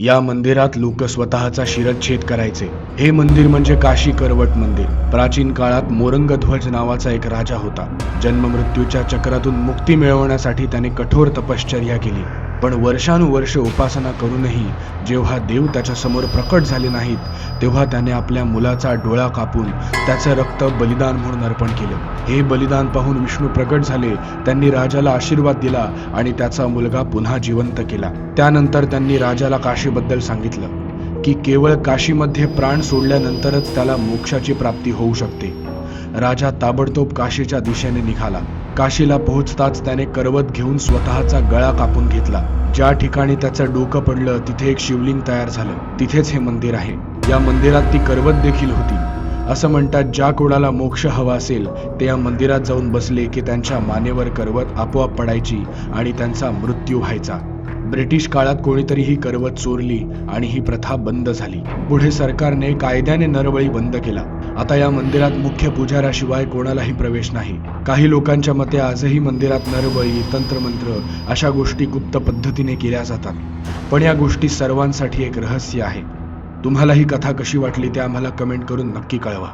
या मंदिरात लोक स्वतःचा शिरच्छेद करायचे। हे मंदिर म्हणजे काशी करवट मंदिर। प्राचीन काळात मोरंगध्वज नावाचा एक राजा होता। जन्म मृत्यूच्या चक्रातून मुक्ती मिळवण्यासाठी त्याने कठोर तपश्चर्या केली, पण वर्षानुवर्ष उपासना करूनही जेव्हा देव त्याच्या समोर प्रकट झाले नाहीत, तेव्हा त्याने आपल्या मुलाचा डोळा कापून त्याचं रक्त बलिदान म्हणून अर्पण केलं। हे बलिदान पाहून विष्णू प्रकट झाले, त्यांनी राजाला आशीर्वाद दिला आणि त्याचा मुलगा पुन्हा जिवंत केला। त्यानंतर त्यांनी राजाला काशीबद्दल सांगितलं की केवळ काशीमध्ये प्राण सोडल्यानंतरच त्याला मोक्षाची प्राप्ती होऊ शकते। राजा ताबडतोब काशीच्या दिशेने निघाला। काशीला पोहोचताच त्याने करवत घेऊन स्वतःचा गळा कापून घेतला। ज्या ठिकाणी त्याचं डोकं पडलं तिथे एक शिवलिंग तयार झालं। तिथेच हे मंदिर आहे। या मंदिरात ती करवत देखील होती। असं म्हणतात, ज्या कोणाला मोक्ष हवा असेल ते या मंदिरात जाऊन बसले की त्यांच्या मानेवर करवत आपोआप पडायची आणि त्यांचा मृत्यू व्हायचा। ब्रिटिश काळात कोणीतरी ही करवत चोरली आणि ही प्रथा बंद झाली। पुढे सरकारने कायद्याने नरबळी बंद केला। आता या मंदिरात मुख्य पुजाऱ्याशिवाय कोणालाही प्रवेश नाही। काही लोकांच्या मते आजही मंदिरात नरबळी, तंत्रमंत्र अशा गोष्टी गुप्त पद्धतीने केल्या जातात, पण या गोष्टी सर्वांसाठी एक रहस्य आहे। तुम्हाला ही कथा कशी वाटली ते आम्हाला कमेंट करून नक्की कळवा।